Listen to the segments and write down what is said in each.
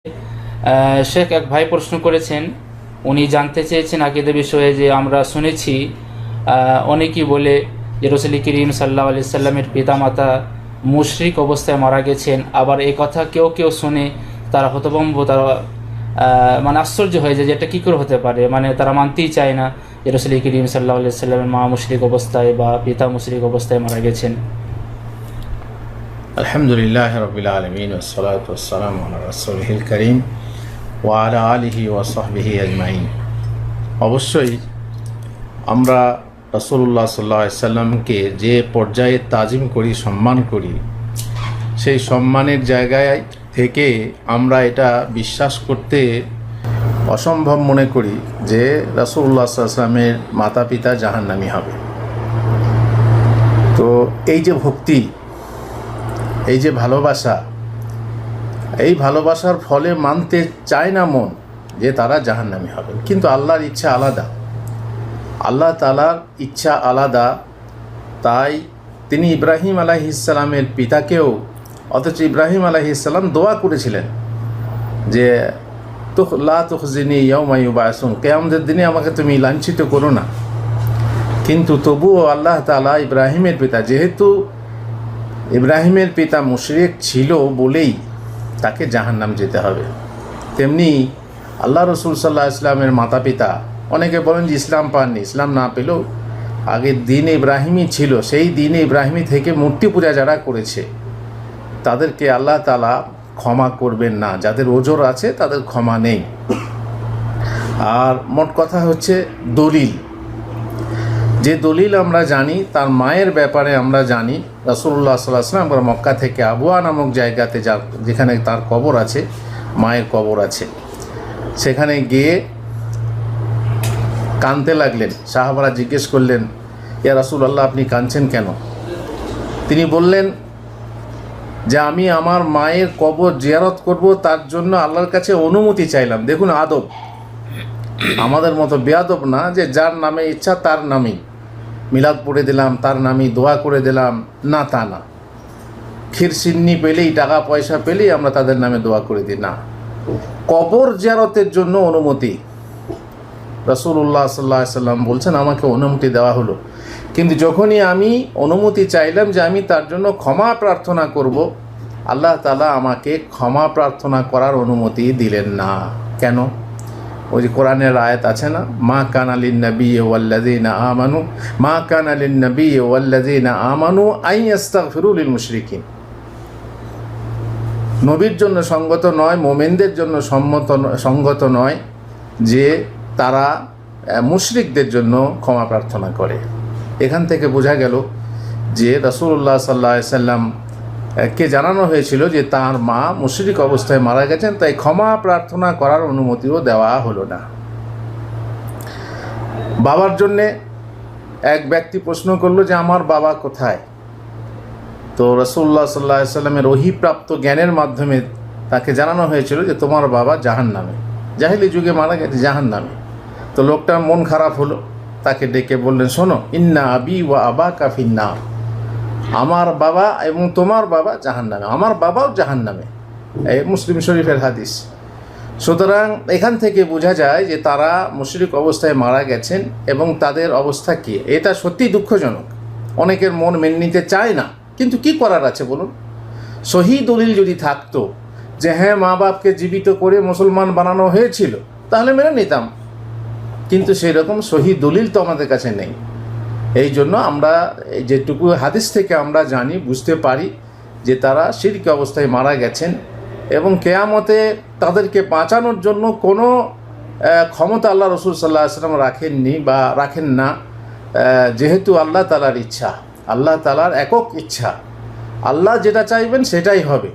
শেখ এক ভাই প্রশ্ন করেছেন, উনি জানতে চেয়েছেন আকীদা বিষয়ে যে আমরা শুনেছি অনেকেই বলে যে রাসূল করিম সাল্লাল্লাহু আলাইহি সাল্লামের পিতামাতা মুশরিক অবস্থায় মারা গেছেন। আবার এই কথা কেউ কেউ শুনে তারা হতভম্ব, তারা মানে আশ্চর্য হয়ে যায় যে এটা কী করে হতে পারে, মানে তারা মানতেই চায় না যে রাসূল করিম সাল্লাল্লাহু আলাইহি সাল্লামের মা মুশরিক অবস্থায় বা পিতা মুশরিক অবস্থায় মারা গেছেন। আলহামদুলিল্লাহ রাব্বিল আলামিন ওয়াসসালাতু ওয়াসসালামু আলা রাসূলিল কারীম ওয়া আলা আলিহি ওয়া সাহবিহি আজমাইন। অবশ্যই আমরা রাসূলুল্লাহ সাল্লাল্লাহু আলাইহি সাল্লামকে যে পর্যায়ে তাজিম করি, সম্মান করি, সেই সম্মানের জায়গায় থেকে আমরা এটা বিশ্বাস করতে অসম্ভব মনে করি যে রাসূলুল্লাহ সাল্লাল্লাহু আলাইহি সাল্লামের মাতা পিতা জাহান্নামী হবে। তো এই যে ভক্তি, এই যে ভালোবাসা, এই ভালোবাসার ফলে মানতে চায় না মন যে তারা জাহান্নামী হবে, কিন্তু আল্লাহর ইচ্ছা আলাদা, আল্লাহ তাআলার ইচ্ছা আলাদা। তাই তিনি ইব্রাহিম আলাইহিস সালামের পিতাকেও, অথচ ইব্রাহিম আলাইহিস সালাম দোয়া করেছিলেন যে লা তুখজিনি ইয়াওমা ইউবাসুন, কিয়ামতের দিনে আমাকে তুমি লাঞ্ছিত করো না। কিন্তু তবুও আল্লাহ তাআলা ইব্রাহিমের পিতা, যেহেতু ইব্রাহিমের পিতা মুশরিক ছিল বলেই তাকে জাহান্নাম যেতে হবে, তেমনি আল্লাহ রসুল সাল্লাল্লাহু আলাইহি ওয়াসাল্লামের মাতা পিতা, অনেকে বলেন যে ইসলাম পাননি, ইসলাম না পেলেও আগের দিন ইব্রাহিমই ছিল, সেই দিনে ইব্রাহিমী থেকে মূর্তি পূজা যারা করেছে তাদেরকে আল্লাহ তাআলা ক্ষমা করবেন না, যাদের ওজর আছে তাদের ক্ষমা নেই। আর মোট কথা হচ্ছে দলিল, যে দলিল আমরা জানি, তার মায়ের ব্যাপারে আমরা জানি। রাসূলুল্লাহ সাল্লাল্লাহু আলাইহি ওয়াসাল্লাম মক্কা থেকে আবওয়া নামক জায়গাতে, যেখানে তার কবর আছে, মায়ের কবর আছে, সেখানে গিয়ে কাঁদতে লাগলেন। সাহাবারা জিজ্ঞেস করলেন, ইয়া রাসূলুল্লাহ, আপনি কাঁদছেন কেন? তিনি বললেন যে আমি আমার মায়ের কবর জিয়ারত করব, তার জন্য আল্লাহর কাছে অনুমতি চাইলাম। দেখুন আদব, আমাদের মতো বেয়াদব না যে যার নামে ইচ্ছা তার নামেই মিলাদ পড়ে দিলাম, তার নামই দোয়া করে দিলাম, না, তা না। ক্ষীর সিন্নি পেলেই, টাকা পয়সা পেলেই আমরা তাদের নামে দোয়া করে দিই না। কবর জিয়ারতের জন্য অনুমতি রাসূলুল্লাহ সাল্লাল্লাহু আলাইহি ওয়াসাল্লাম বলছেন আমাকে অনুমতি দেওয়া হলো, কিন্তু যখনই আমি অনুমতি চাইলাম যে আমি তার জন্য ক্ষমা প্রার্থনা করব, আল্লাহ তাআলা আমাকে ক্ষমা প্রার্থনা করার অনুমতি দিলেন না। কেন? ওই যে কোরআনের আয়াত আছে না, মা কানা লিন-নবী ওয়াল্লাযীনা আমানু, মা কানা লিন-নবী ওয়াল্লাযীনা আমানু আন ইস্তাগফিরু লিল মুশরিকিন। নবীর জন্য সঙ্গত নয়, মুমিনদের জন্য সঙ্গত নয় যে তারা মুশরিকদের জন্য ক্ষমা প্রার্থনা করে। এখান থেকে বোঝা গেল যে রাসূলুল্লাহ সাল্লাল্লাহু আলাইহি ওয়াসাল্লাম কে জানানো হয়েছিল যে তার মা মুশরিক অবস্থায় মারা গেছেন, তাই ক্ষমা প্রার্থনা করার অনুমতিও দেওয়া হলো না। বাবার জন্যে এক ব্যক্তি প্রশ্ন করলো যে আমার বাবা কোথায়? তো রাসূলুল্লাহ সাল্লাল্লাহু আলাইহি ওয়াসাল্লামের ওহীপ্রাপ্ত জ্ঞানের মাধ্যমে তাকে জানানো হয়েছিল যে তোমার বাবা জাহান্নামে, জাহেলি যুগে মারা গেছে, জাহান্নামে। তো লোকটার মন খারাপ হলো, তাকে ডেকে বললেন, শোনো, ইন্না আবি ওয়া আবাকা ফিন্নার, আমার বাবা এবং তোমার বাবা জাহান্নামে, আমার বাবাও জাহান্নামে। এই মুসলিম শরীফের হাদিস। সুতরাং এখান থেকে বোঝা যায় যে তারা মুশরিক অবস্থায় মারা গেছেন এবং তাদের অবস্থা কী, এটা সত্যি দুঃখজনক। অনেকের মন মেনে নিতে চায় না, কিন্তু কি করার আছে বলুন? সহি দলিল যদি থাকতো যে হ্যাঁ মা বাপকে জীবিত করে মুসলমান বানানো হয়েছিল, তাহলে মেনে নিতাম, কিন্তু সেই রকম সহি দলিল তো আমাদের কাছে নেই। এই জন্য আমরা যেটুকু হাদিস থেকে আমরা জানি, বুঝতে পারি যে তারা শিরক অবস্থায় মারা গেছেন এবং কিয়ামতে তাদেরকে বাঁচানোর জন্য কোনো ক্ষমতা আল্লাহ রসুল সাল্লাল্লাহু আলাইহি ওয়াসাল্লাম রাখেননি বা রাখেন না, যেহেতু আল্লাহ তাআলার ইচ্ছা, আল্লাহ তাআলার একক ইচ্ছা, আল্লাহ যেটা চাইবেন সেটাই হবে।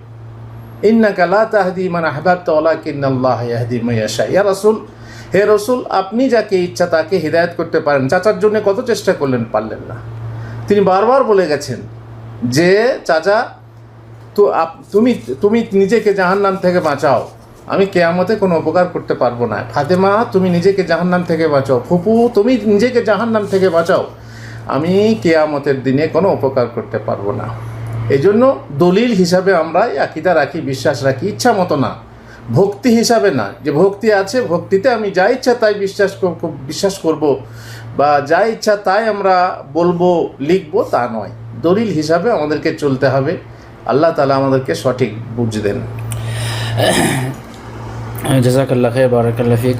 ইন্নাকা লা তাহদি মান আহবাবতা ওয়ালাকিন্নাল্লাহা ইয়াহদি মান ইয়াশা। ইয়া রাসূল, হে রসুল, আপনি যাকে ইচ্ছা তাকে হিদায়াত করতে পারেন। চাচার জন্য কত চেষ্টা করলেন, পারলেন না। তিনি বারবার বলে গেছেন যে চাচা, তো তুমি নিজেকে জাহান্নাম থেকে বাঁচাও, আমি কিয়ামতে কোনো উপকার করতে পারবো না। ফাতেমা, তুমি নিজেকে জাহান্নাম থেকে বাঁচাও। ফুপু, তুমি নিজেকে জাহান্নাম থেকে বাঁচাও, আমি কিয়ামতের দিনে কোনো উপকার করতে পারবো না। এই জন্য দলিল হিসাবে আমরা আকীদা রাখি, বিশ্বাস রাখি, ইচ্ছা মতো না, ভক্তি হিসাবে না, যে ভক্তি আছে, ভক্তিতে আমি যা ইচ্ছা তাই বিশ্বাস করব বা যা ইচ্ছা তাই আমরা বলবো লিখবো, তা নয়। দলিল হিসাবে আমাদেরকে চলতে হবে। আল্লাহ তাআলা আমাদেরকে সঠিক বুঝ দেন। জাযাকাল্লাহু খাইর, বারাকাল্লাহু ফিক।